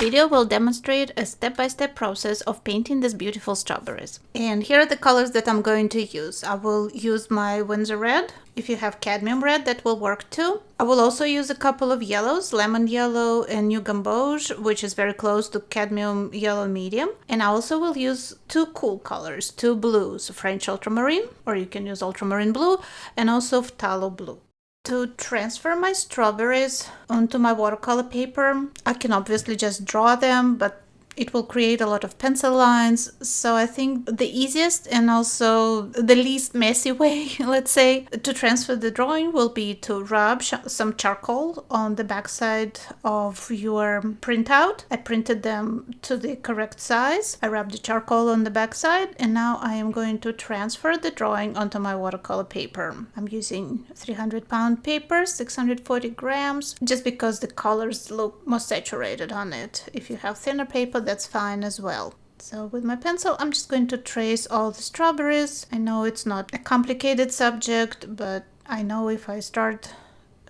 video will demonstrate a step-by-step process of painting these beautiful strawberries. And here are the colors that I'm going to use. I will use my Winsor red. If you have cadmium red, that will work too. I will also use a couple of yellows, lemon yellow and new Gamboge, which is very close to Cadmium Yellow Medium. And I also will use two cool colors, two blues, French Ultramarine, or you can use Ultramarine Blue, and also Phtalo Blue. To transfer my strawberries onto my watercolor paper, I can obviously just draw them, but it will create a lot of pencil lines. So I think the easiest and also the least messy way, let's say, to transfer the drawing will be to rub some charcoal on the backside of your printout. I printed them to the correct size. I rubbed the charcoal on the backside, and now I am going to transfer the drawing onto my watercolor paper. I'm using 300-pound paper, 640 grams, just because the colors look more saturated on it. If you have thinner paper, that's fine as well. So with my pencil, I'm just going to trace all the strawberries. I know it's not a complicated subject, but I know if I start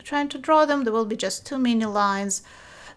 trying to draw them, there will be just too many lines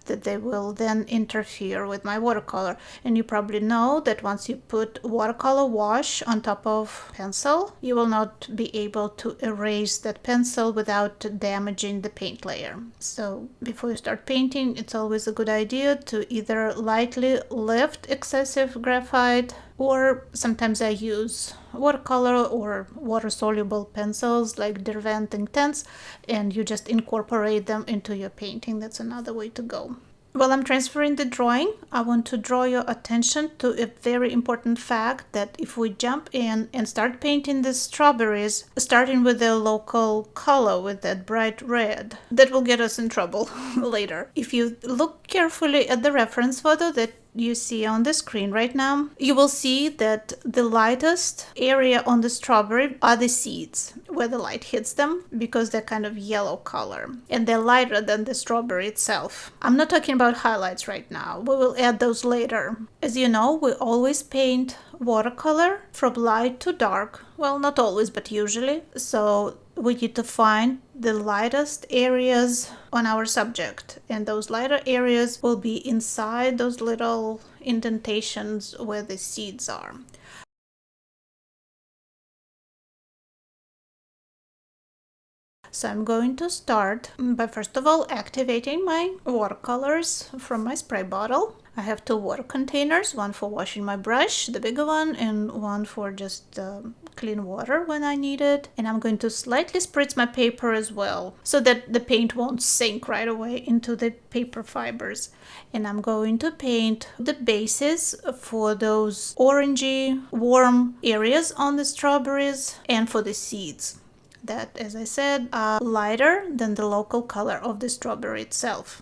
that they will then interfere with my watercolor. And you probably know that once you put watercolor wash on top of pencil, you will not be able to erase that pencil without damaging the paint layer. So before you start painting, it's always a good idea to either lightly lift excessive graphite, or sometimes I use watercolor or water-soluble pencils like Derwent Intense, and you just incorporate them into your painting. That's another way to go. While I'm transferring the drawing, I want to draw your attention to a very important fact that if we jump in and start painting the strawberries, starting with the local color, with that bright red, that will get us in trouble later. If you look carefully at the reference photo that you see on the screen right now, you will see that the lightest area on the strawberry are the seeds where the light hits them, because they're kind of yellow color and they're lighter than the strawberry itself. I'm not talking about highlights right now. We will add those later. As you know, we always paint watercolor from light to dark. Well, not always, but usually. So we need to find the lightest areas on our subject, and those lighter areas will be inside those little indentations where the seeds are. So I'm going to start by first of all activating my watercolors from my spray bottle. I have two water containers, one for washing my brush, the bigger one, and one for just clean water when I need it. And I'm going to slightly spritz my paper as well, so that the paint won't sink right away into the paper fibers. And I'm going to paint the bases for those orangey, warm areas on the strawberries and for the seeds that, as I said, are lighter than the local color of the strawberry itself.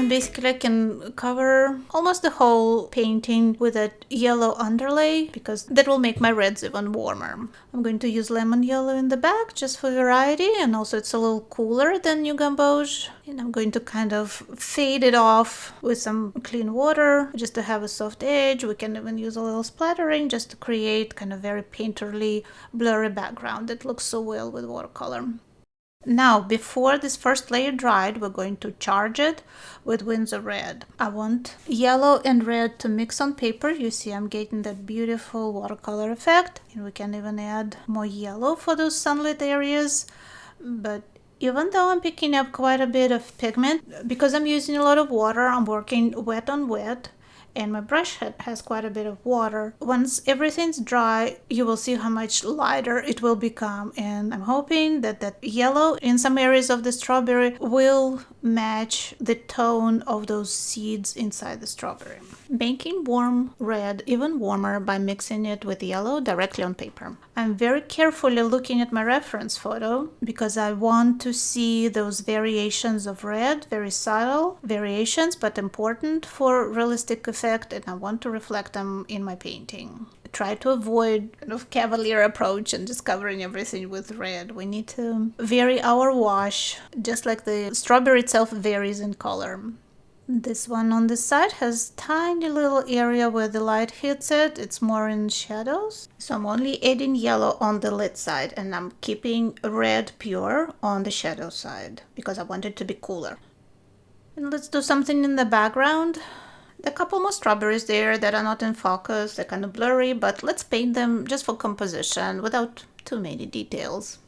Basically, I can cover almost the whole painting with a yellow underlay, because that will make my reds even warmer. I'm going to use lemon yellow in the back just for variety, and also it's a little cooler than new Gamboge. And I'm going to kind of fade it off with some clean water just to have a soft edge. We can even use a little splattering just to create kind of very painterly, blurry background that looks so well with watercolor. Now, before this first layer dried, we're going to charge it with Winsor red. I want yellow and red to mix on paper. You see I'm getting that beautiful watercolor effect. And we can even add more yellow for those sunlit areas. But even though I'm picking up quite a bit of pigment, because I'm using a lot of water, I'm working wet on wet. And my brush head has quite a bit of water. Once everything's dry, you will see how much lighter it will become. And I'm hoping that that yellow in some areas of the strawberry will match the tone of those seeds inside the strawberry. Making warm red even warmer by mixing it with yellow directly on paper. I'm very carefully looking at my reference photo because I want to see those variations of red, very subtle variations, but important for realistic effect, and I want to reflect them in my painting. Try to avoid kind of cavalier approach and just covering everything with red. We need to vary our wash, just like the strawberry itself varies in color. This one on the side has tiny little area where the light hits it. It's more in shadows. So I'm only adding yellow on the lid side, and I'm keeping red pure on the shadow side because I want it to be cooler. And let's do something in the background. A couple more strawberries there that are not in focus. They're kind of blurry, but let's paint them just for composition without too many details.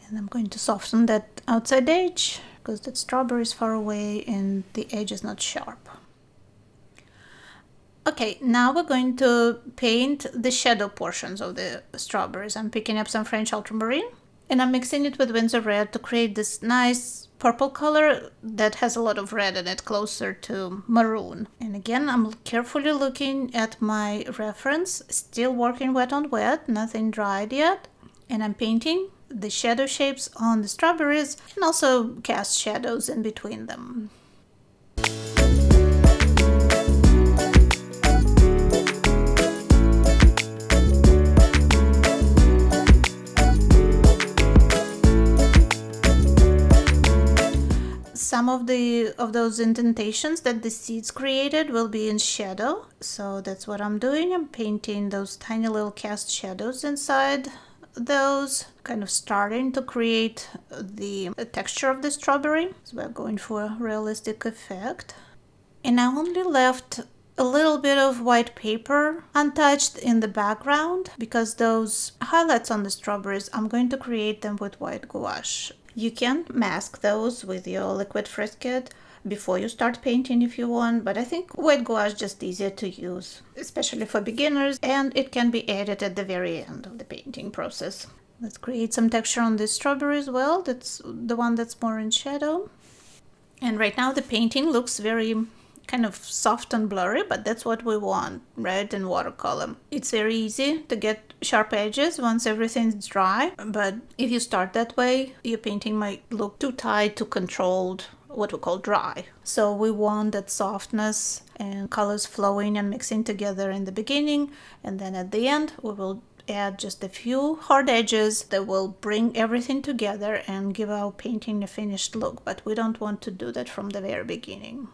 And I'm going to soften that outside edge because that strawberry is far away and the edge is not sharp. Okay, now we're going to paint the shadow portions of the strawberries. I'm picking up some French ultramarine and I'm mixing it with Winsor red to create this nice purple color that has a lot of red in it, closer to maroon. And again, I'm carefully looking at my reference, still working wet on wet, nothing dried yet. And I'm painting the shadow shapes on the strawberries and also cast shadows in between them. Some of those indentations that the seeds created will be in shadow, so that's what I'm doing. I'm painting those tiny little cast shadows inside those, kind of starting to create the texture of the strawberry. So we're going for a realistic effect. And I only left a little bit of white paper untouched in the background because those highlights on the strawberries, I'm going to create them with white gouache. You can mask those with your liquid Frisket before you start painting if you want, but I think white gouache is just easier to use, especially for beginners, and it can be added at the very end of the painting process. Let's create some texture on this strawberry as well. That's the one that's more in shadow. And right now the painting looks very kind of soft and blurry, but that's what we want, right, in watercolor. It's very easy to get sharp edges once everything's dry, but if you start that way, your painting might look too tight, too controlled, what we call dry. So we want that softness and colors flowing and mixing together in the beginning, and then at the end we will add just a few hard edges that will bring everything together and give our painting a finished look, but we don't want to do that from the very beginning.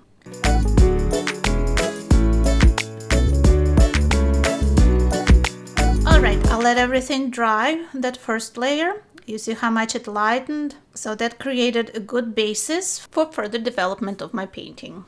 Alright, I'll let everything dry, that first layer. You see how much it lightened? So that created a good basis for further development of my painting.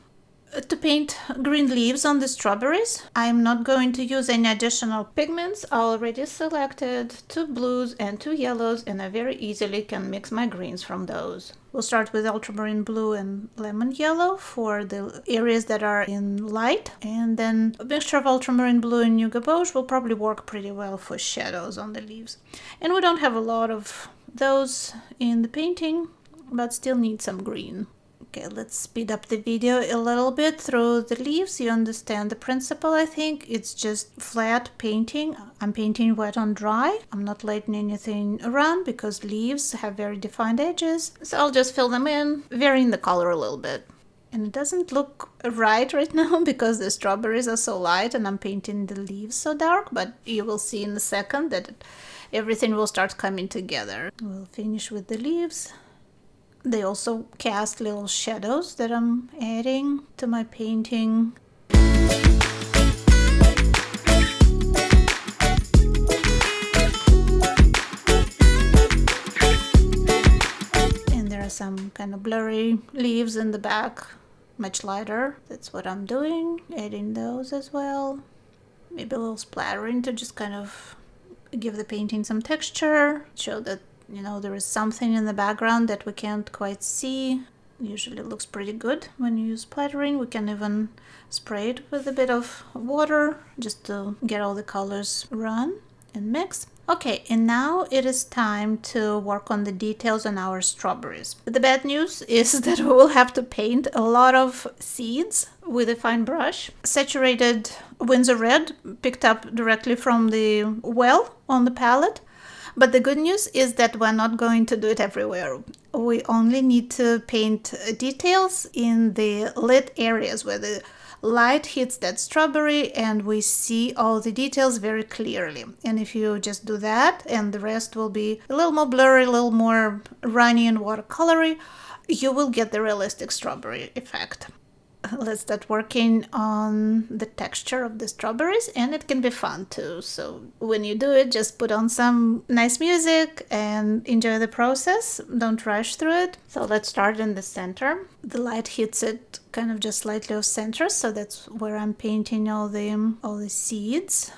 To paint green leaves on the strawberries, I'm not going to use any additional pigments. I already selected 2 blues and 2 yellows, and I very easily can mix my greens from those. We'll start with Ultramarine Blue and Lemon Yellow for the areas that are in light, and then a mixture of Ultramarine Blue and New Gamboge will probably work pretty well for shadows on the leaves. And we don't have a lot of those in the painting, but still need some green. Okay, let's speed up the video a little bit through the leaves. You understand the principle, I think. It's just flat painting. I'm painting wet on dry. I'm not letting anything around because leaves have very defined edges. So I'll just fill them in, varying the color a little bit. And it doesn't look right now because the strawberries are so light and I'm painting the leaves so dark, but you will see in a second that everything will start coming together. We'll finish with the leaves. They also cast little shadows that I'm adding to my painting. And there are some kind of blurry leaves in the back, much lighter. That's what I'm doing, adding those as well. Maybe a little splattering to just kind of give the painting some texture, show that there is something in the background that we can't quite see. Usually it looks pretty good when you use splattering. We can even spray it with a bit of water just to get all the colors run and mix. Okay, and now it is time to work on the details on our strawberries. The bad news is that we will have to paint a lot of seeds with a fine brush. Saturated Winsor red picked up directly from the well on the palette. But the good news is that we're not going to do it everywhere. We only need to paint details in the lit areas where the light hits that strawberry and we see all the details very clearly. And if you just do that and the rest will be a little more blurry, a little more runny and watercolory, you will get the realistic strawberry effect. Let's start working on the texture of the strawberries, and it can be fun too. So when you do it, just put on some nice music and enjoy the process. Don't rush through it. So let's start in the center. The light hits it kind of just slightly off center, so that's where I'm painting all the seeds.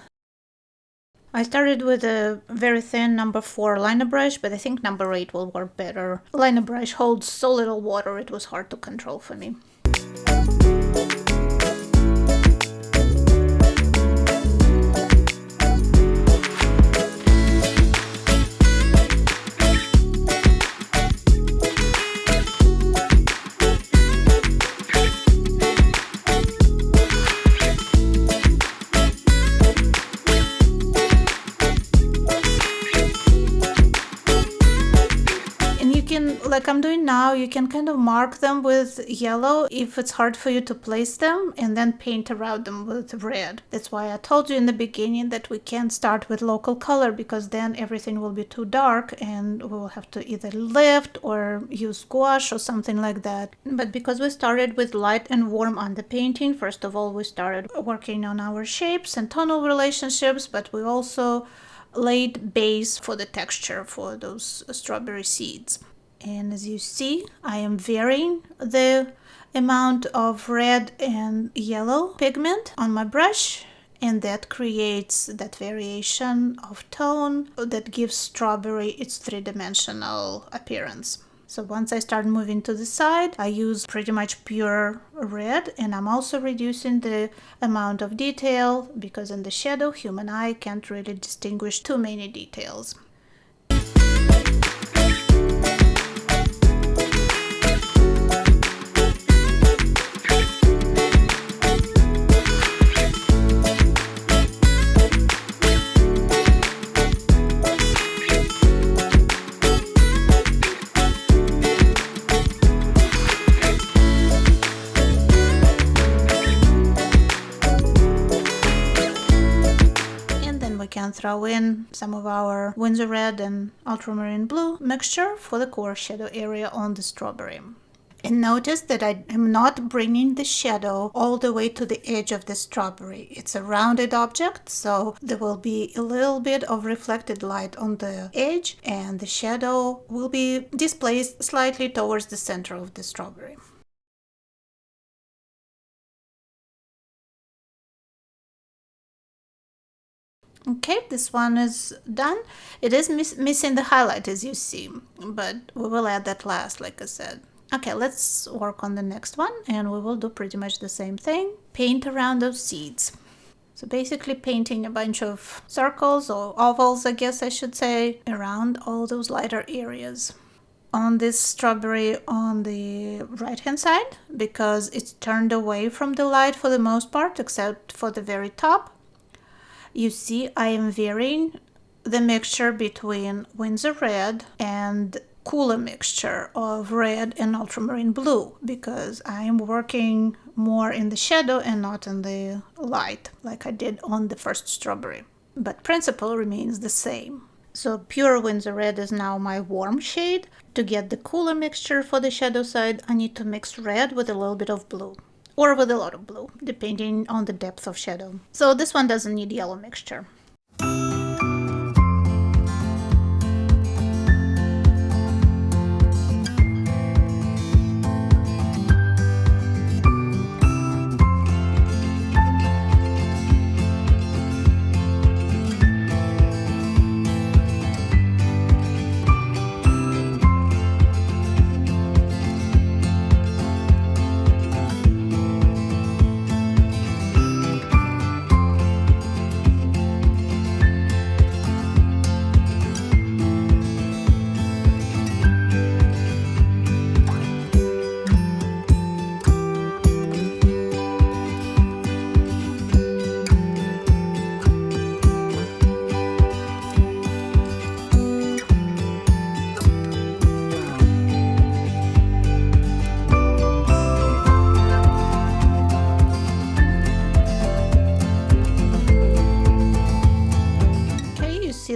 I started with a very thin number 4 liner brush, but I think number 8 will work better. Liner brush holds so little water, it was hard to control for me. Like I'm doing now, you can kind of mark them with yellow if it's hard for you to place them, and then paint around them with red. That's why I told you in the beginning that we can't start with local color, because then everything will be too dark and we will have to either lift or use gouache or something like that. But because we started with light and warm underpainting, first of all we started working on our shapes and tonal relationships, but we also laid base for the texture for those strawberry seeds. And as you see, I am varying the amount of red and yellow pigment on my brush, and that creates that variation of tone that gives strawberry its three-dimensional appearance. So once I start moving to the side, I use pretty much pure red, and I'm also reducing the amount of detail, because in the shadow, human eye can't really distinguish too many details. Throw in some of our Winsor red and Ultramarine blue mixture for the core shadow area on the strawberry. And notice that I am not bringing the shadow all the way to the edge of the strawberry. It's a rounded object, so there will be a little bit of reflected light on the edge, and the shadow will be displaced slightly towards the center of the strawberry. Okay, this one is done. It is missing the highlight, as you see, but we will add that last, like I said. Okay, let's work on the next one, and we will do pretty much the same thing. Paint around those seeds. So basically painting a bunch of circles or ovals, I guess I should say, around all those lighter areas. On this strawberry on the right hand side, because it's turned away from the light for the most part, except for the very top, you see I am varying the mixture between Winsor red and cooler mixture of red and ultramarine blue, because I am working more in the shadow and not in the light like I did on the first strawberry. But principle remains the same. So pure Winsor red is now my warm shade. To get the cooler mixture for the shadow side, I need to mix red with a little bit of blue, or with a lot of blue, depending on the depth of shadow. So this one doesn't need yellow mixture.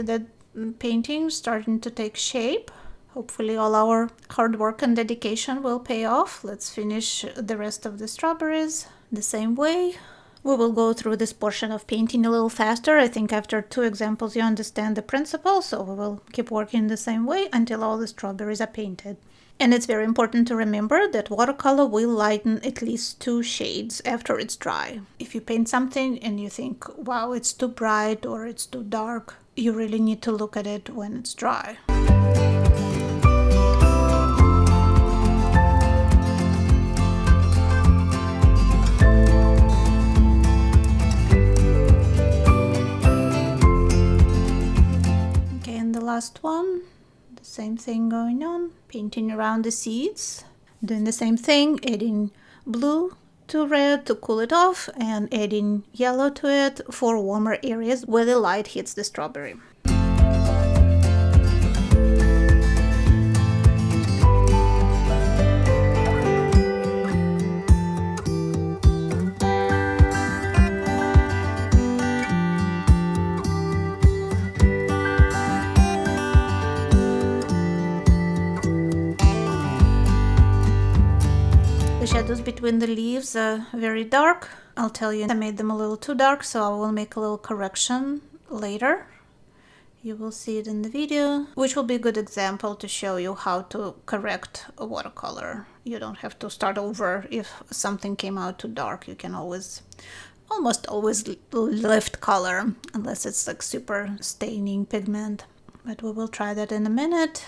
That painting starting to take shape. Hopefully all our hard work and dedication will pay off. Let's finish the rest of the strawberries the same way. We will go through this portion of painting a little faster. I think after 2 examples you understand the principle, so we will keep working the same way until all the strawberries are painted. And it's very important to remember that watercolor will lighten at least 2 shades after it's dry. If you paint something and you think, wow, it's too bright or it's too dark, you really need to look at it when it's dry. Okay, and the last one. Same thing going on, painting around the seeds, doing the same thing, adding blue to red to cool it off and adding yellow to it for warmer areas where the light hits the strawberry. Shadows between the leaves are very dark. I'll tell you, I made them a little too dark, so I will make a little correction later. You will see it in the video, which will be a good example to show you how to correct a watercolor. You don't have to start over if something came out too dark. You can almost always lift color, unless it's like super staining pigment. But we will try that in a minute.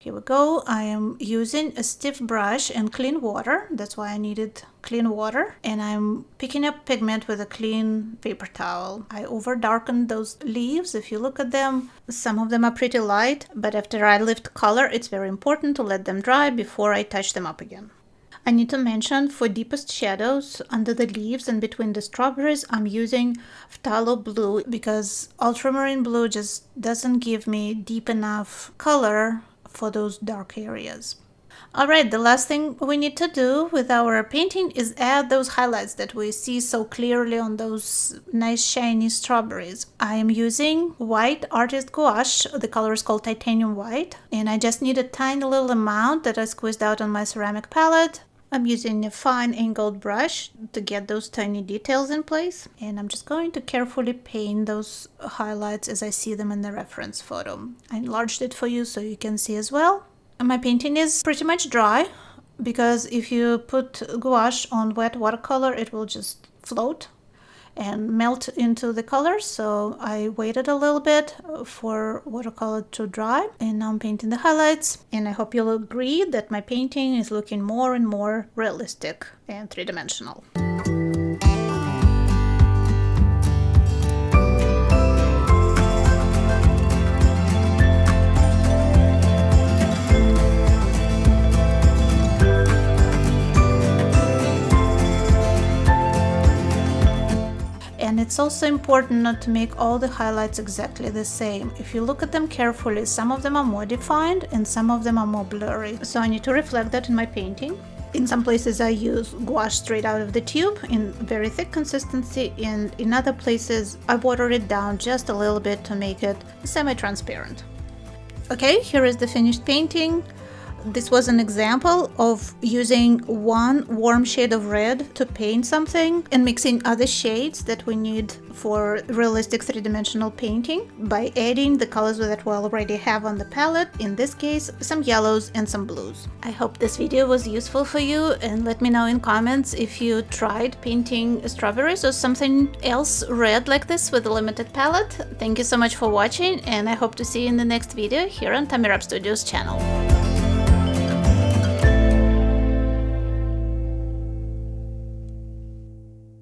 Here we go. I am using a stiff brush and clean water. That's why I needed clean water. And I'm picking up pigment with a clean paper towel. I over darkened those leaves. If you look at them, some of them are pretty light, but after I lift color, it's very important to let them dry before I touch them up again. I need to mention, for deepest shadows under the leaves and between the strawberries, I'm using Phtalo Blue because Ultramarine Blue just doesn't give me deep enough color for those dark areas. Alright, the last thing we need to do with our painting is add those highlights that we see so clearly on those nice shiny strawberries. I am using white artist gouache. The color is called titanium white, and I just need a tiny little amount that I squeezed out on my ceramic palette. I'm using a fine angled brush to get those tiny details in place, and I'm just going to carefully paint those highlights as I see them in the reference photo. I enlarged it for you so you can see as well. And my painting is pretty much dry, because if you put gouache on wet watercolor, it will just float and melt into the colors. So I waited a little bit for watercolor to dry, and now I'm painting the highlights. And I hope you'll agree that my painting is looking more and more realistic and three-dimensional. And it's also important not to make all the highlights exactly the same. If you look at them carefully, some of them are more defined and some of them are more blurry. So I need to reflect that in my painting. In some places I use gouache straight out of the tube in very thick consistency, and in other places I water it down just a little bit to make it semi-transparent. Okay, here is the finished painting. This was an example of using one warm shade of red to paint something and mixing other shades that we need for realistic three-dimensional painting by adding the colors that we already have on the palette, in this case some yellows and some blues. I hope this video was useful for you, and let me know in comments if you tried painting strawberries or something else red like this with a limited palette. Thank you so much for watching, and I hope to see you in the next video here on Tammy Rap Studios channel.